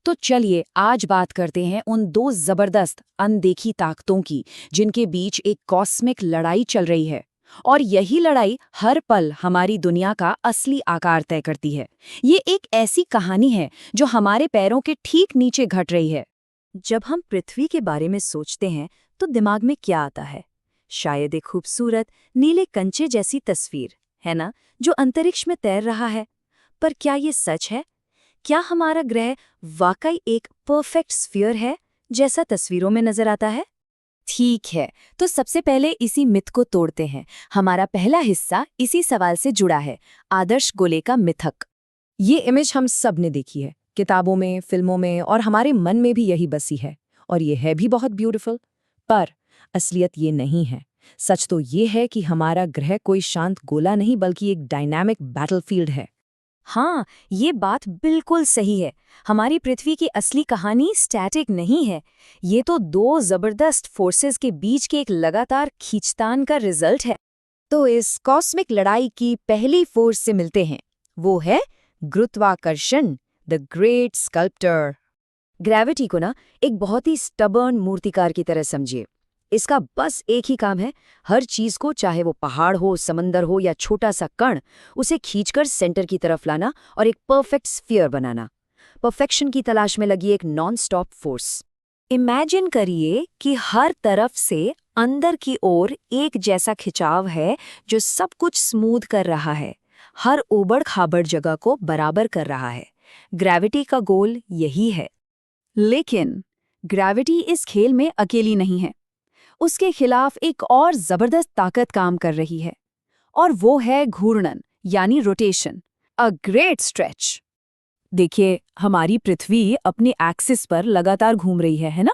तो चलिए आज बात करते हैं उन दो जबरदस्त अनदेखी ताकतों की जिनके बीच एक कॉस्मिक लड़ाई चल रही है। और यही लड़ाई हर पल हमारी दुनिया का असली आकार तय करती है। ये एक ऐसी कहानी है जो हमारे पैरों के ठीक नीचे घट रही है। जब हम पृथ्वी के बारे में सोचते हैं तो दिमाग में क्या आता है? शायद एक खूबसूरत नीले कंचे जैसी तस्वीर, है ना, जो अंतरिक्ष में तैर रहा है। पर क्या ये सच है? क्या हमारा ग्रह वाकई एक परफेक्ट स्फीयर है, जैसा तस्वीरों में नजर आता है? ठीक है, तो सबसे पहले इसी मिथ को तोड़ते हैं। हमारा पहला हिस्सा इसी सवाल से जुड़ा है, आदर्श गोले का मिथक। ये इमेज हम सब ने देखी है, किताबों में, फिल्मों में, और हमारे मन में भी यही बसी है। और ये है भी बहुत ब्यूटीफुल। पर असलियत ये नहीं है। सच तो ये है कि हमारा ग्रह कोई शांत गोला नहीं बल्कि एक डायनामिक बैटलफील्ड है। हाँ, ये बात बिल्कुल सही है। हमारी पृथ्वी की असली कहानी स्टैटिक नहीं है। ये तो दो जबरदस्त फोर्सेस के बीच के एक लगातार खींचतान का रिजल्ट है। तो इस कॉस्मिक लड़ाई की पहली फोर्स से मिलते हैं। वो है गुरुत्वाकर्षण, द ग्रेट स्कल्प्टर। ग्रेविटी को ना एक बहुत ही स्टबर्न मूर्तिकार की तरह समझिए। इसका बस एक ही काम है, हर चीज को, चाहे वो पहाड़ हो, समंदर हो या छोटा सा कण, उसे खींचकर सेंटर की तरफ लाना और एक परफेक्ट स्फीयर बनाना। परफेक्शन की तलाश में लगी एक नॉन स्टॉप फोर्स। इमेजिन करिए कि हर तरफ से अंदर की ओर एक जैसा खिंचाव है जो सब कुछ स्मूथ कर रहा है, हर ऊबड़-खाबड़ जगह को बराबर कर रहा है। ग्रेविटी का गोल यही है। लेकिन ग्रेविटी इस खेल में अकेली नहीं है। उसके खिलाफ एक और जबरदस्त ताकत काम कर रही है, और वो है घूर्णन यानी रोटेशन, अ ग्रेट स्ट्रेच। देखिए, हमारी पृथ्वी अपने एक्सिस पर लगातार घूम रही है ना?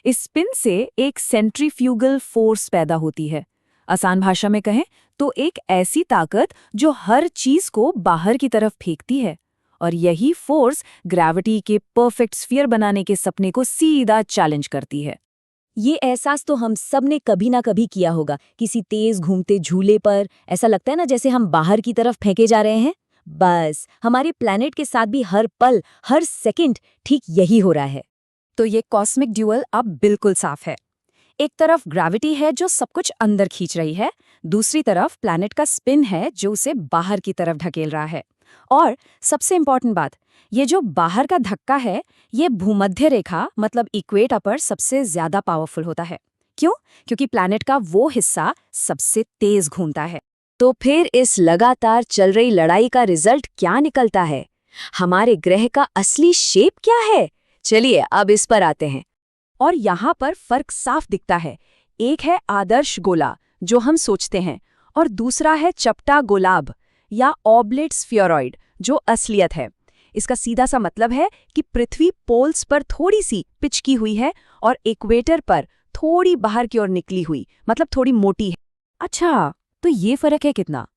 इस स्पिन से एक सेंट्रीफ्यूगल फोर्स पैदा होती है। आसान भाषा में कहें तो एक ऐसी ताकत जो हर चीज को बाहर की तरफ फेंकती है। और यही फोर्स ग्रेविटी के परफेक्ट स्फीयर बनाने के सपने को सीधा चैलेंज करती है। ये एहसास तो हम सब ने कभी ना कभी किया होगा। किसी तेज घूमते झूले पर ऐसा लगता है ना जैसे हम बाहर की तरफ फेंके जा रहे हैं। बस हमारे प्लैनेट के साथ भी हर पल, हर सेकंड ठीक यही हो रहा है। तो ये कॉस्मिक ड्यूअल अब बिल्कुल साफ है। एक तरफ ग्रेविटी है जो सब कुछ अंदर खींच रही है, दूसरी तरफ प्लैनेट का स्पिन है जो उसे बाहर की तरफ ढकेल रहा है। और सबसे इंपॉर्टेंट बात, ये जो बाहर का धक्का है, ये भूमध्य रेखा मतलब इक्वेटर पर सबसे ज्यादा पावरफुल होता है। क्यों? क्योंकि प्लैनेट का वो हिस्सा सबसे तेज घूमता है। तो फिर इस लगातार चल रही लड़ाई का रिजल्ट क्या निकलता है? हमारे ग्रह का असली शेप क्या है? चलिए अब इस पर आते हैं। और यहाँ पर फर्क साफ दिखता है। एक है आदर्श गोला जो हम सोचते हैं, और दूसरा है चपटा गोलाभ या ऑब्लेट स्फीयरॉइड जो असलियत है। इसका सीधा सा मतलब है कि पृथ्वी पोल्स पर थोड़ी सी पिचकी हुई है और इक्वेटर पर थोड़ी बाहर की ओर निकली हुई, मतलब थोड़ी मोटी है। अच्छा, तो ये फर्क है कितना?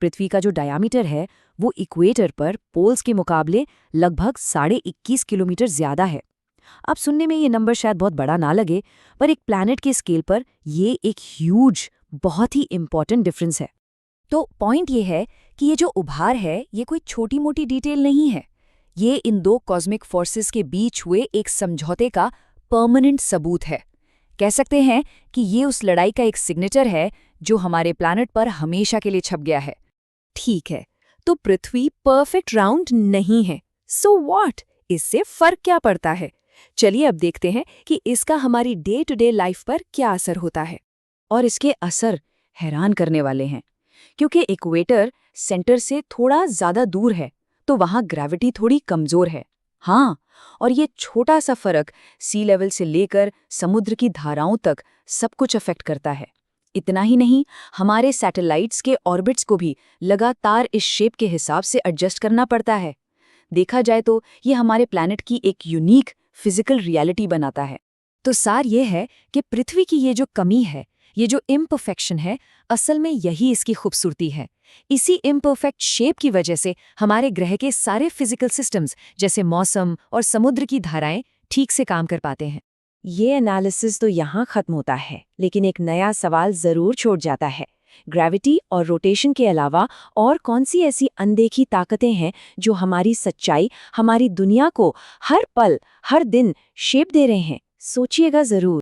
पृथ्वी का जो डायामीटर है वो इक्वेटर पर पोल्स के मुकाबले लगभग 21.5 किलोमीटर ज्यादा है। अब सुनने में ये नंबर शायद बहुत बड़ा ना लगे, पर एक प्लैनेट के स्केल पर ये एक ह्यूज, बहुत ही इंपॉर्टेंट डिफरेंस है। तो पॉइंट ये है कि ये जो उभार है ये कोई छोटी मोटी डिटेल नहीं है। ये इन दो कॉस्मिक फोर्सेस के बीच हुए एक समझौते का परमानेंट सबूत है। कह सकते हैं कि ये उस लड़ाई का एक सिग्नेचर है जो हमारे प्लैनेट पर हमेशा के लिए छप गया है। ठीक है, तो पृथ्वी परफेक्ट राउंड नहीं है। So what? इससे फर्क क्या पड़ता है? चलिए अब देखते हैं कि इसका हमारी डे टू डे लाइफ पर क्या असर होता है। और इसके असर हैरान करने वाले हैं, क्योंकि इक्वेटर सेंटर से थोड़ा ज्यादा दूर है, तो वहां ग्रेविटी थोड़ी कमजोर है। हाँ, और ये छोटा सा फर्क सी लेवल से लेकर समुद्र की धाराओं तक सब कुछ अफेक्ट करता है। इतना ही नहीं, हमारे सैटेलाइट्स के ऑर्बिट्स को भी लगातार इस शेप के हिसाब से एडजस्ट करना पड़ता है। देखा जाए तो ये हमारे प्लैनेट की एक यूनिक फिजिकल रियलिटी बनाता है। तो सार ये है कि पृथ्वी की ये जो कमी है, ये जो इम्परफेक्शन है, असल में यही इसकी खूबसूरती है। इसी इम्परफेक्ट शेप की वजह से हमारे ग्रह के सारे फिजिकल सिस्टम्स जैसे मौसम और समुद्र की धाराएं ठीक से काम कर पाते हैं। ये एनालिसिस तो यहाँ खत्म होता है, लेकिन एक नया सवाल जरूर छोड़ जाता है। ग्रेविटी और रोटेशन के अलावा और कौन सी ऐसी अनदेखी ताकतें हैं जो हमारी सच्चाई, हमारी दुनिया को हर पल, हर दिन शेप दे रहे हैं? सोचिएगा ज़रूर।